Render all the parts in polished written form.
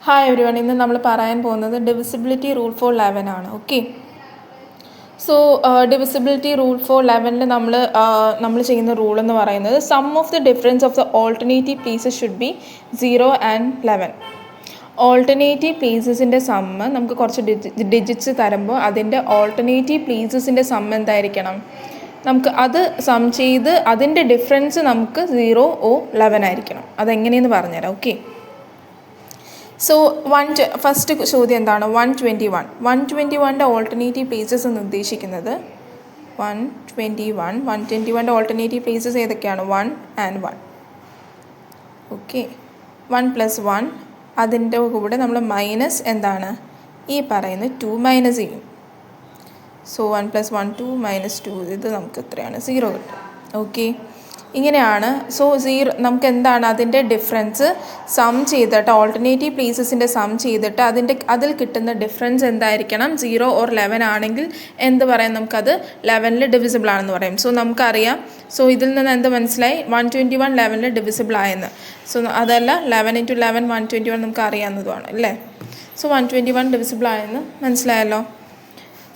Hi every one, ഇന്ന് നമ്മൾ പറയാൻ പോകുന്നത് ഡിവിസിബിലിറ്റി റൂൾ ഫോർ 11 ആണ്. Okay, so divisibility rule for 11 നമ്മൾ ചെയ്യുന്ന റൂൾ എന്ന് പറയുന്നത് sum of the difference of the alternative places should be 0 and 11. Alternative പ്ലേസസിൻ്റെ സമ്മ് നമുക്ക് കുറച്ച് ഡിജിറ്റ്സ് തരുമ്പോൾ അതിൻ്റെ ഓൾട്ടർനേറ്റീവ് പ്ലേസസിൻ്റെ സമ്മ് എന്തായിരിക്കണം? നമുക്ക് അത് സം ചെയ്ത് അതിൻ്റെ ഡിഫറൻസ് നമുക്ക് 0 or 11 ആയിരിക്കണം. അതെങ്ങനെയെന്ന് പറഞ്ഞുതരാം. ഓക്കെ, സോ ഫസ്റ്റ് ചോദ്യം എന്താണ്? 121. 121ൻ്റെ ഓൾട്ടർനേറ്റീവ് പ്ലേസസ് എന്ന് ഉദ്ദേശിക്കുന്നത് 121ൻ്റെ ഓൾട്ടർനേറ്റീവ് പ്ലേസസ് ഏതൊക്കെയാണ്? 1 and 1. ഓക്കെ, 1 + 1 അതിൻ്റെ കൂടെ നമ്മൾ മൈനസ് എന്താണ് ഈ പറയുന്നത് 2 മൈനസ് ചെയ്യും. സോ 1 + 1 2 - 2 ഇത് നമുക്ക് എത്രയാണ്? 0 കിട്ടും. ഓക്കെ, ഇങ്ങനെയാണ്. സോ 0 നമുക്ക് എന്താണ് അതിൻ്റെ ഡിഫറൻസ് സം ചെയ്തിട്ട് ഓൾട്ടർനേറ്റീവ് പ്ലേസസിൻ്റെ സം ചെയ്തിട്ട് അതിൽ കിട്ടുന്ന ഡിഫറൻസ് എന്തായിരിക്കണം? 0 or 11 ആണെങ്കിൽ എന്ത് പറയാം? നമുക്കത് 11ൽ ഡിവിസിബിൾ ആണെന്ന് പറയും. സോ നമുക്കറിയാം. സോ ഇതിൽ നിന്ന് എന്ത് മനസ്സിലായി? 121 11ൽ ഡിവിസിബിൾ ആയെന്ന്. സോ അതല്ല 11 × 11 121 നമുക്ക് അറിയാവുന്നതുമാണ് അല്ലേ? സോ 121 ഡിവിസിബിൾ ആയെന്ന് മനസ്സിലായല്ലോ.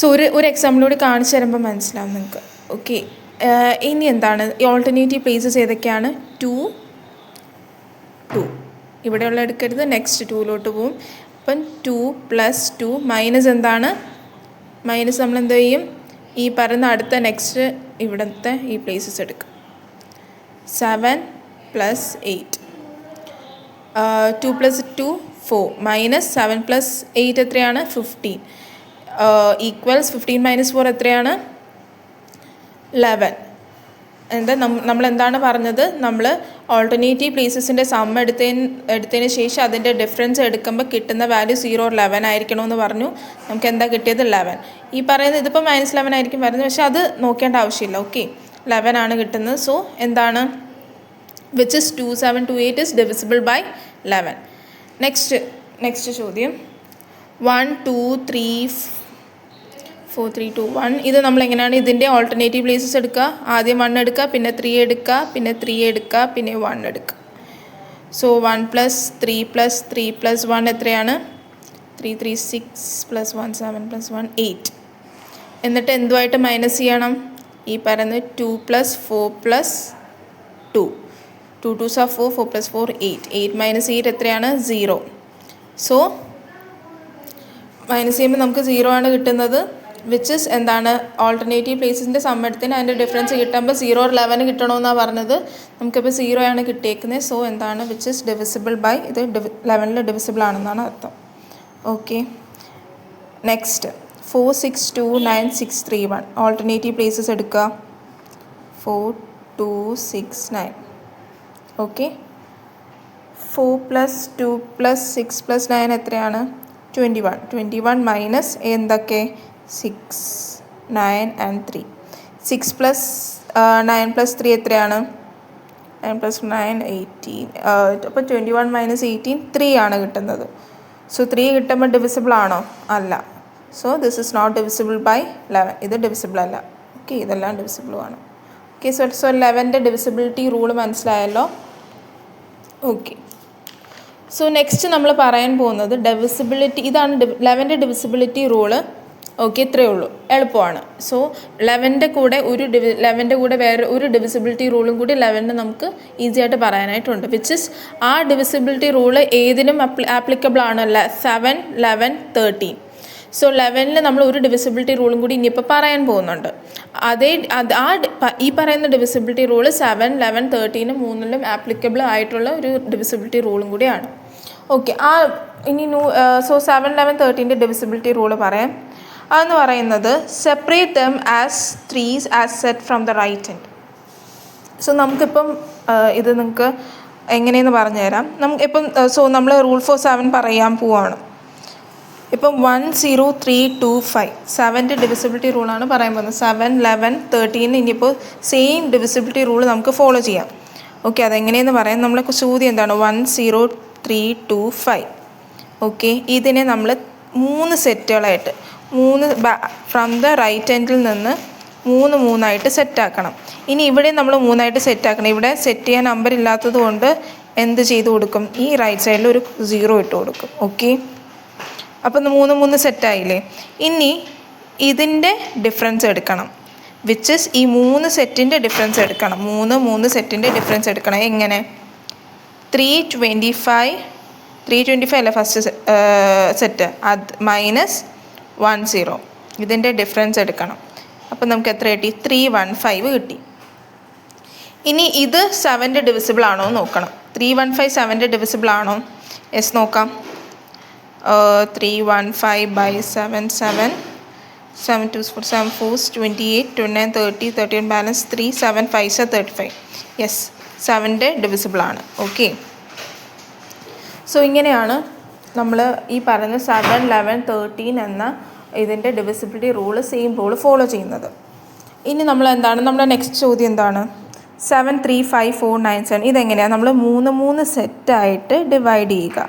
സോ ഒരു എക്സാമ്പിളൂടെ കാണിച്ചു തരുമ്പോൾ മനസ്സിലാവും നിങ്ങൾക്ക്. ഓക്കെ, ഇനി എന്താണ് ഈ ഓൾട്ടർനേറ്റീവ് പ്ലേസസ് ഏതൊക്കെയാണ്? 2 2 ഇവിടെയുള്ള എടുക്കരുത്, നെക്സ്റ്റ് 2ലോട്ട് പോവും. അപ്പം 2 + 2 മൈനസ് എന്താണ്? മൈനസ് നമ്മൾ എന്ത് ചെയ്യും? ഈ പറയുന്ന അടുത്ത നെക്സ്റ്റ് ഇവിടുത്തെ ഈ പ്ലേസസ് എടുക്കും. 7 + 8 2 + 2 4 മൈനസ് 7 + 8 എത്രയാണ്? 15 ഈക്വൽസ് 15 - 4 എത്രയാണ്? 11. എന്താ നമ്മൾ എന്താണ് പറഞ്ഞത്? നമ്മൾ ഓൾട്ടർനേറ്റീവ് പ്ലേസസിൻ്റെ സമ്മ് എടുത്തതിന് ശേഷം അതിൻ്റെ ഡിഫറൻസ് എടുക്കുമ്പോൾ കിട്ടുന്ന വാല്യൂ 0 or 11 ആയിരിക്കണമെന്ന് പറഞ്ഞു. നമുക്ക് എന്താ കിട്ടിയത്? 11. ഈ പറയുന്നത് ഇതിപ്പോൾ -11 ആയിരിക്കും വരുന്നത്, പക്ഷേ അത് നോക്കേണ്ട ആവശ്യമില്ല. ഓക്കെ, 11 ആണ് കിട്ടുന്നത്. സോ എന്താണ്? Which is 2728 is divisible by 11. Next ചോദ്യം 1 2 3 4 3 2 1. ഇത് നമ്മൾ എങ്ങനെയാണ് ഇതിൻ്റെ ഓൾട്ടർനേറ്റീവ് പ്ലേസസ് എടുക്കുക? ആദ്യം 1 എടുക്കുക, പിന്നെ 3 എടുക്കുക, പിന്നെ 3 എടുക്കുക, പിന്നെ 1 എടുക്കുക. സോ 1 + 3 + 3 + 1 എത്രയാണ്? 3 3 6 + 1 7 + 1 8. എന്നിട്ട് എന്തുമായിട്ട് മൈനസ് ചെയ്യണം? ഈ പറയുന്നത് 2 + 4 + 2 2 2s are 4 4 + 4 8 8 - 8 എത്രയാണ്? 0. സോ മൈനസ് ചെയ്യുമ്പോൾ നമുക്ക് 0 ആണ് കിട്ടുന്നത്. വിച്ച് ഇസ് എന്താണ്? ഓൾട്ടർനേറ്റീവ് പ്ലേസസിൻ്റെ സമ്മത്തിന് അതിൻ്റെ ഡിഫറൻസ് കിട്ടുമ്പോൾ 0 or 11 കിട്ടണമെന്നാണ് പറഞ്ഞത്. നമുക്കിപ്പോൾ 0 ആണ് കിട്ടിയേക്കുന്നത്. സോ എന്താണ്? വിച്ച് ഇസ് ഡിവിസിബിൾ ബൈ ഇത് 11ൽ ഡിവിസിബിൾ ആണെന്നാണ് അർത്ഥം. Okay, next 4 6 2 9 6 3 1. ഓൾട്ടർനേറ്റീവ് പ്ലേസസ് എടുക്കുക. 4 2 6 9. ഓക്കെ, 4 + 2 + 6 + 9 എത്രയാണ്? 21. 21 മൈനസ് എന്തൊക്കെ? 6 9 and 3. 6 + 9 + 3 എത്രയാണ്? 9 + 9 18. അപ്പോൾ 21 - 18 3 ആണ് കിട്ടുന്നത്. സോ 3 കിട്ടുമ്പോൾ ഡിവിസിബിൾ ആണോ? അല്ല. So this is not divisible by 11. ഇത് ഡിവിസിബിൾ അല്ല. ഓക്കെ, ഇതെല്ലാം ഡിവിസിബിളുമാണ്. ഓക്കെ, സോ 11ൻ്റെ ഡിവിസിബിലിറ്റി റൂള് മനസ്സിലായല്ലോ. ഓക്കെ, സോ നെക്സ്റ്റ് നമ്മൾ പറയാൻ പോകുന്നത് ഡിവിസിബിലിറ്റി. ഇതാണ് 11ൻ്റെ ഡിവിസിബിലിറ്റി റൂള്. ഓക്കെ, ഇത്രയേ ഉള്ളൂ, എളുപ്പമാണ്. സോ 11ൻ്റെ കൂടെ വേറെ ഒരു ഡിവിസിബിലിറ്റി റൂളും കൂടി 11ന് നമുക്ക് ഈസി ആയിട്ട് പറയാനായിട്ടുണ്ട്. വിച്ച് ഇസ് ആ ഡിവിസിബിലിറ്റി റൂള് ഏതിനും ആപ്ലിക്കബിൾ ആണല്ല? 7 11 13. സോ 11ൽ നമ്മൾ ഒരു ഡിവിസിബിലിറ്റി റൂളും കൂടി ഇനിയിപ്പോൾ പറയാൻ പോകുന്നുണ്ട്. ഈ പറയുന്ന ഡിവിസിബിലിറ്റി റൂള് 7 11 13 മൂന്നിലും ആപ്ലിക്കബിൾ ആയിട്ടുള്ള ഒരു ഡിവിസിബിലിറ്റി റൂളും കൂടിയാണ്. ഓക്കെ, ഇനി സോ 7 11 13ൻ്റെ ഡിവിസിബിലിറ്റി റൂള് പറയാം. അതെന്ന് പറയുന്നത് separate them as 3s as set from the right end. So നമുക്കിപ്പം ഇത് നിങ്ങൾക്ക് എങ്ങനെയെന്ന് പറഞ്ഞുതരാം. നമുക്കിപ്പം സോ നമ്മൾ റൂൾ ഫോർ 7 പറയാൻ പോവാണ്. ഇപ്പം 1 0 3 2 5 7ൻ്റെ ഡിവിസിബിലിറ്റി റൂളാണ് പറയാൻ പോകുന്നത്. 7 11 13 ഇനിയിപ്പോൾ സെയിം ഡിവിസിബിലിറ്റി റൂൾ നമുക്ക് ഫോളോ ചെയ്യാം. ഓക്കെ, അതെങ്ങനെയെന്ന് പറയാം. നമ്മളെ ചോദ്യം എന്താണ്? 1 0 3 2 5. ഓക്കെ, ഇതിനെ നമ്മൾ 3 സെറ്റുകളായിട്ട് 3 ഫ്രം ദ റൈറ്റ് എൻഡിൽ നിന്ന് 3 സെറ്റാക്കണം. ഇനി ഇവിടെ നമ്മൾ 3 സെറ്റാക്കണം. ഇവിടെ സെറ്റ് ചെയ്യാൻ നമ്പർ ഇല്ലാത്തത് കൊണ്ട് എന്ത് ചെയ്ത് കൊടുക്കും? ഈ റൈറ്റ് സൈഡിൽ ഒരു 0 ഇട്ട് കൊടുക്കും. ഓക്കെ, അപ്പം 3 സെറ്റായില്ലേ? ഇനി ഇതിൻ്റെ ഡിഫറൻസ് എടുക്കണം, വിച്ച് ഇസ് ഈ 3 സെറ്റിൻ്റെ ഡിഫറൻസ് എടുക്കണം. 3 സെറ്റിൻ്റെ ഡിഫറൻസ് എടുക്കണം. എങ്ങനെ? 325 അല്ല ഫസ്റ്റ് സെറ്റ്, അത് -10 ഇതിൻ്റെ ഡിഫറൻസ് എടുക്കണം. അപ്പം നമുക്ക് എത്ര കിട്ടി? 315 കിട്ടി. ഇനി ഇത് 7ൻ്റെ ഡിവിസിബിൾ ആണോ എന്ന് നോക്കണം. 315 7ൻ്റെ ഡിവിസിബിൾ ആണോ? യെസ്, നോക്കാം. 315 by 7 7 2 4 7 4 28 29 30 31 ബാലൻസ് 3 7 5 35. യെസ്, 7ൻ്റെ ഡിവിസിബിൾ ആണ്. ഓക്കെ, സോ ഇങ്ങനെയാണ് നമ്മൾ ഈ പറയുന്ന 7 11 13 എന്ന ഇതിൻ്റെ divisibility rule, same rule follow ചെയ്യുന്നത്. ഇനി നമ്മൾ എന്താണ്, നമ്മുടെ നെക്സ്റ്റ് ചോദ്യം എന്താണ്? 7 3 5 4 9 7 ഇതെങ്ങനെയാണ്? നമ്മൾ 3 സെറ്റായിട്ട് ഡിവൈഡ് ചെയ്യുക.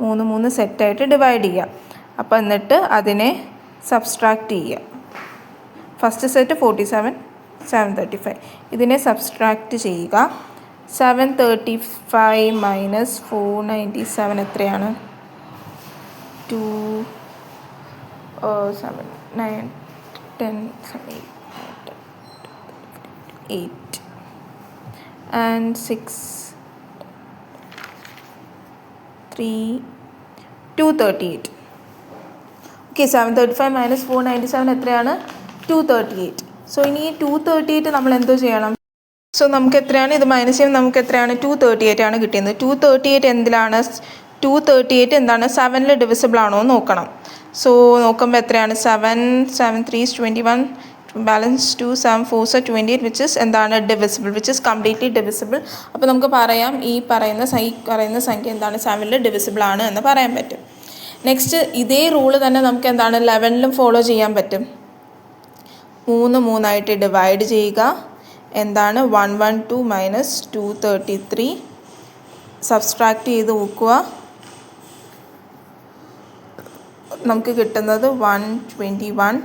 3 സെറ്റായിട്ട് ഡിവൈഡ് ചെയ്യുക. അപ്പോൾ എന്നിട്ട് അതിനെ സബ്സ്ട്രാക്റ്റ് ചെയ്യുക. ഫസ്റ്റ് സെറ്റ് 47 735, ഇതിനെ സബ്സ്ട്രാക്റ്റ് ചെയ്യുക. 735 മൈനസ് 497 എത്രയാണ്? 2 7 9 10 8 and 6 3 238. ഓക്കെ, 735 മൈനസ് 497 എത്രയാണ്? 238. സോ ഇനി ഈ 238 നമ്മൾ എന്തോ ചെയ്യണം? സോ നമുക്ക് എത്രയാണ് ഇത് മൈനസ് ചെയ്യുമ്പോൾ നമുക്ക് എത്രയാണ്? 238 ആണ് കിട്ടിയത്. 238 എന്തിലാണ്? 238 എന്താണ്? 7ൽ ഡിവിസിബിൾ ആണോ എന്ന് നോക്കണം. സോ നോക്കുമ്പോൾ എത്രയാണ്? 7 7 3 21 ബാലൻസ് 2 7 4 28 വിച്ച് ഇസ് എന്താണ്? Divisible, which is completely divisible. അപ്പോൾ നമുക്ക് പറയാം ഈ പറയുന്ന സംഖ്യ എന്താണ്? 7ൽ ഡിവിസിബിൾ ആണ് എന്ന് പറയാൻ പറ്റും. നെക്സ്റ്റ് ഇതേ റൂള് തന്നെ നമുക്ക് എന്താണ് 11ലും ഫോളോ ചെയ്യാൻ പറ്റും. 3 ആയിട്ട് ഡിവൈഡ് ചെയ്യുക. എന്താണ്? 112 മൈനസ് 233 സബ്സ്ട്രാക്റ്റ് ചെയ്ത് നോക്കുക. നമുക്ക് കിട്ടുന്നത് 121.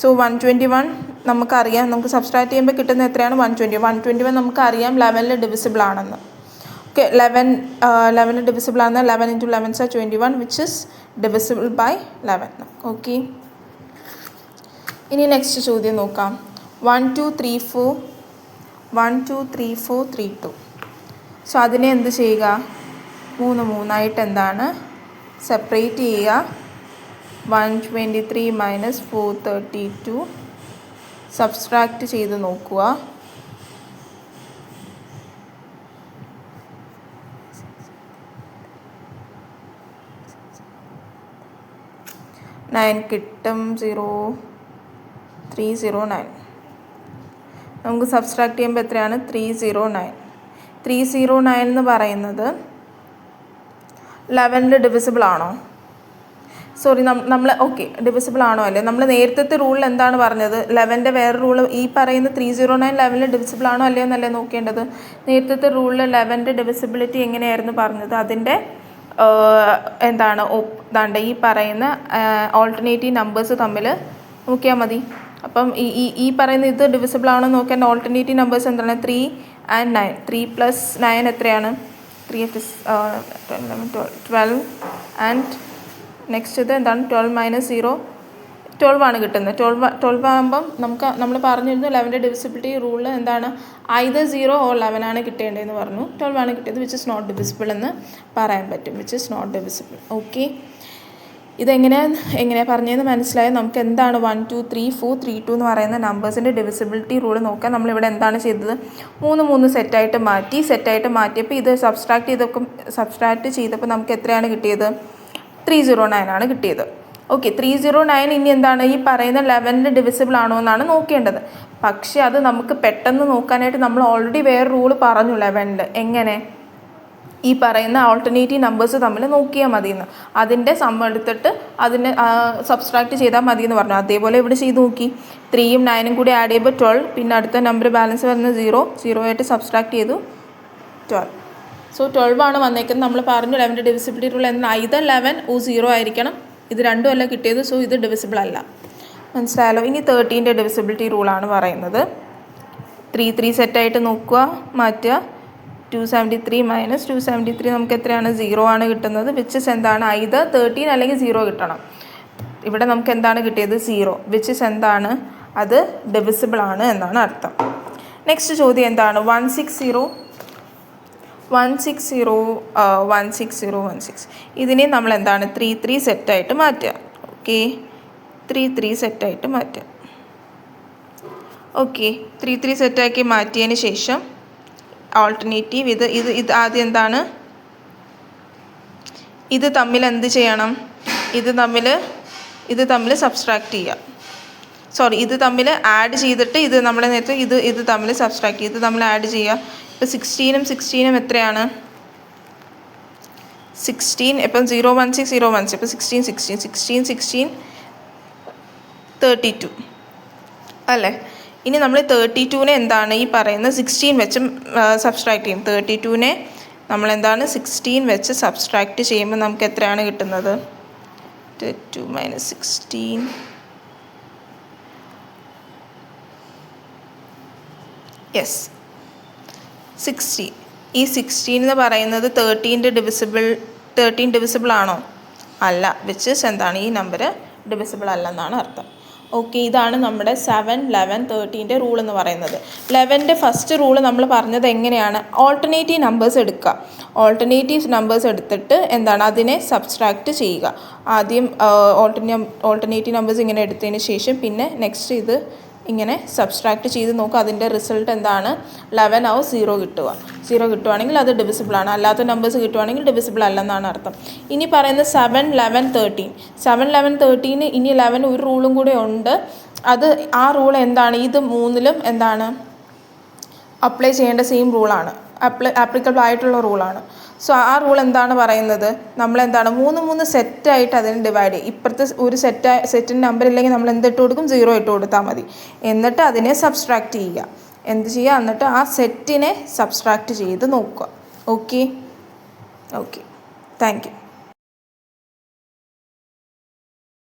സോ 121 നമുക്കറിയാം, നമുക്ക് സബ്സ്ട്രാക്റ്റ് ചെയ്യുമ്പോൾ കിട്ടുന്നത് എത്രയാണ്? 121 നമുക്കറിയാം 11ൽ ഡിവിസിബിൾ ആണെന്ന്. ഓക്കെ, 11ൽ ഡിവിസിബിൾ ആണെന്ന്. 11 × 11 = 21 which is divisible by 11. Okay, ഇനി നെക്സ്റ്റ് ചോദ്യം നോക്കാം. 1 2 3 4 32. സോ അതിനെ എന്ത് ചെയ്യുക? 3 ആയിട്ട് എന്താണ്? സെപ്പറേറ്റ് ചെയ്യുക. 123 മൈനസ് 432 സബ്സ്ട്രാക്റ്റ് ചെയ്ത് നോക്കുക. നയൻ കിട്ടും. 309. നമുക്ക് സബ്സ്ട്രാക്ട് ചെയ്യുമ്പോൾ എത്രയാണ്? 309. 309 എന്ന് പറയുന്നത് 11ൽ ഡിവിസിബിൾ ആണോ? സോറി, നമ്മൾ ഓക്കെ ഡിവിസിബിൾ ആണോ അല്ലേ? നമ്മൾ നേരത്തെ റൂളിൽ എന്താണ് പറഞ്ഞത്? 11ൻ്റെ വേറെ റൂള് ഈ പറയുന്ന 309 11ൽ ഡിവിസിബിൾ ആണോ അല്ലയോ എന്നല്ലേ നോക്കേണ്ടത്. നേരത്തെ റൂളിൽ 11ൻ്റെ ഡിവിസിബിലിറ്റി എങ്ങനെയായിരുന്നു പറഞ്ഞത്? അതിൻ്റെ എന്താണ് ദാണ്ട് ഈ പറയുന്ന ഓൾട്ടർനേറ്റീവ് നമ്പേഴ്സ് തമ്മിൽ നോക്കിയാൽ മതി. അപ്പം ഈ പറയുന്ന ഇത് ഡിവിസിബിൾ ആണോ നോക്കാൻ ഓൾട്ടർനേറ്റീവ് നമ്പേഴ്സ് എന്താണ്? 3 and 9. 3 + 9 എത്രയാണ്? 3 12 ആൻഡ് നെക്സ്റ്റ് ഇത് എന്താണ്? 12 - 0 12 ആണ് കിട്ടുന്നത്. 12 ആകുമ്പം നമ്മൾ പറഞ്ഞിരുന്നു 11ൻ്റെ ഡിവിസിബിലിറ്റി റൂളിൽ എന്താണ്? either 0 or 11 ആണ് കിട്ടേണ്ടതെന്ന് പറഞ്ഞു. 12 ആണ് കിട്ടിയത്, വിച്ച് ഇസ് നോട്ട് ഡിവിസിബിൾ എന്ന് പറയാൻ പറ്റും. Which is not divisible. Okay, ഇതെങ്ങനെയാണ് പറഞ്ഞതെന്ന് മനസ്സിലായത്. നമുക്ക് എന്താണ് 1 2 3 4 3 2 എന്ന് പറയുന്ന നമ്പേഴ്സിൻ്റെ ഡിവിസിബിലിറ്റി റൂൾ നോക്കാം. നമ്മളിവിടെ എന്താണ് ചെയ്തത്? 3 സെറ്റായിട്ട് മാറ്റിയപ്പോൾ ഇത് സബ്സ്ട്രാക്റ്റ് ചെയ്തപ്പോൾ നമുക്ക് എത്രയാണ് കിട്ടിയത്? 309 ആണ് കിട്ടിയത്. ഓക്കെ, 309 ഇനി എന്താണ്? ഈ പറയുന്ന 11ൽ ഡിവിസിബിൾ ആണോ എന്നാണ് നോക്കേണ്ടത്. പക്ഷേ അത് നമുക്ക് പെട്ടെന്ന് നോക്കാനായിട്ട് നമ്മൾ ഓൾറെഡി വേറെ റൂൾ പറഞ്ഞു 11ൽ. എങ്ങനെ? ഈ പറയുന്ന ഓൾട്ടർനേറ്റീവ് നമ്പേഴ്സ് തമ്മിൽ നോക്കിയാൽ മതിയെന്ന്. അതിൻ്റെ സം എടുത്തിട്ട് അതിനെ സബ്സ്ട്രാക്റ്റ് ചെയ്താൽ മതിയെന്ന് പറഞ്ഞു. അതേപോലെ ഇവിടെ ചെയ്ത് നോക്കി. 3ഉം 9ഉം കൂടി ആഡ് ചെയ്യുമ്പോൾ 12. പിന്നെ അടുത്ത നമ്പർ ബാലൻസ് വരുന്നത് 0 ആയിട്ട് സബ്സ്ട്രാക്റ്റ് ചെയ്തു 12. സോ 12 ആണ് വന്നേക്കുന്നത്. നമ്മൾ പറഞ്ഞു 11ൻ്റെ ഡിവിസിബിലിറ്റി റൂൾ എന്നാൽ either 11 or 0 ആയിരിക്കണം. ഇത് രണ്ടും അല്ല കിട്ടിയത്. സോ ഇത് ഡിവിസിബിൾ അല്ല. മനസ്സിലായല്ലോ. ഇനി 13ൻ്റെ ഡിവിസിബിലിറ്റി റൂളാണ് പറയുന്നത്. 3 സെറ്റായിട്ട് നോക്കുക, മാറ്റുക. 273 മൈനസ് 273 നമുക്ക് എത്രയാണ് 0 ആണ് കിട്ടുന്നത്. വിച്ച് ഇസ് എന്താണ് either 13 അല്ലെങ്കിൽ 0 കിട്ടണം. ഇവിടെ നമുക്ക് എന്താണ് കിട്ടിയത് 0, വിച്ച് ഇസ് എന്താണ് അത് ഡിവിസിബിൾ ആണ് എന്നാണ് അർത്ഥം. നെക്സ്റ്റ് ചോദ്യം എന്താണ് 160 ഇതിനെ നമ്മൾ എന്താണ് 3 സെറ്റായിട്ട് മാറ്റുക. ഓക്കെ 3 സെറ്റായിട്ട് മാറ്റുക. ഓക്കെ 3 സെറ്റാക്കി മാറ്റിയതിന് ശേഷം ഓൾട്ടർനേറ്റീവ് ഇത് ആദ്യം എന്താണ് ഇത് തമ്മിൽ എന്ത് ചെയ്യണം, ഇത് തമ്മിൽ സബ്സ്ട്രാക്ട് ചെയ്യുക. സോറി ഇത് തമ്മിൽ ആഡ് ചെയ്തിട്ട് ഇത് നമ്മൾ നേരത്തെ ഇത് തമ്മിൽ സബ്സ്ട്രാക്ട് ചെയ്ത് തമ്മിൽ ആഡ് ചെയ്യുക. ഇപ്പോൾ 16 എത്രയാണ് 16 ഇപ്പം 016 ഇപ്പോൾ 16 32 അല്ലേ. ഇനി നമ്മൾ 32നെ എന്താണ് ഈ പറയുന്ന 16 വെച്ച് സബ്സ്ട്രാക്ട് ചെയ്യും. 32നെ നമ്മൾ എന്താണ് 16 വെച്ച് സബ്സ്ട്രാക്ട് ചെയ്യുമ്പോൾ നമുക്ക് എത്രയാണ് കിട്ടുന്നത് 2 - 16 യെസ് 60. ഈ 16 എന്ന് പറയുന്നത് 13 ഡിവിസിബിൾ ആണോ? അല്ല, വിച്ച് ഇസ് എന്താണ് ഈ നമ്പർ ഡിവിസിബിൾ അല്ലെന്നാണ് അർത്ഥം. ഓക്കെ ഇതാണ് നമ്മുടെ 7, 11, 13 റൂൾ എന്ന് പറയുന്നത്. 11ൻ്റെ ഫസ്റ്റ് റൂൾ നമ്മൾ പറഞ്ഞത് എങ്ങനെയാണ്, ഓൾട്ടർനേറ്റീവ് നമ്പേഴ്സ് എടുക്കുക. ഓൾട്ടർനേറ്റീവ് നമ്പേഴ്സ് എടുത്തിട്ട് എന്താണ് അതിനെ സബ്സ്ട്രാക്റ്റ് ചെയ്യുക. ആദ്യം ഓൾട്ടർനേറ്റീവ് നമ്പേഴ്സ് ഇങ്ങനെ എടുത്തതിന് ശേഷം പിന്നെ നെക്സ്റ്റ് ഇത് ഇങ്ങനെ സബ്സ്ട്രാക്റ്റ് ചെയ്ത് നോക്കുക. അതിൻ്റെ റിസൾട്ട് എന്താണ് 11 ആവും 0 കിട്ടുവാണെങ്കിൽ അത് ഡിവിസിബിളാണ്. അല്ലാത്ത നമ്പേഴ്സ് കിട്ടുവാണെങ്കിൽ ഡിവിസിബിൾ അല്ലെന്നാണ് അർത്ഥം. ഇനി പറയുന്നത് 7, 11, 13 ഇനി 11 ഒരു റൂളും കൂടെ ഉണ്ട്. ആ റൂൾ എന്താണ്, ഇത് മൂന്നിലും എന്താണ് അപ്ലൈ ചെയ്യേണ്ട സെയിം റൂളാണ്, ആപ്ലിക്കബിൾ ആയിട്ടുള്ള റൂളാണ്. സോ ആ റൂൾ എന്താണ് പറയുന്നത്, നമ്മളെന്താണ് 3 സെറ്റായിട്ട് അതിനെ ഡിവൈഡ് ചെയ്യും. ഇപ്പുറത്തെ ഒരു സെറ്റിൻ്റെ നമ്പർ ഇല്ലെങ്കിൽ നമ്മൾ എന്തിട്ട് കൊടുക്കും 0 ഇട്ട് കൊടുത്താൽ മതി. എന്നിട്ട് അതിനെ സബ്സ്ട്രാക്റ്റ് ചെയ്യുക. എന്നിട്ട് ആ സെറ്റിനെ സബ്സ്ട്രാക്റ്റ് ചെയ്ത് നോക്കുക. Okay thank you.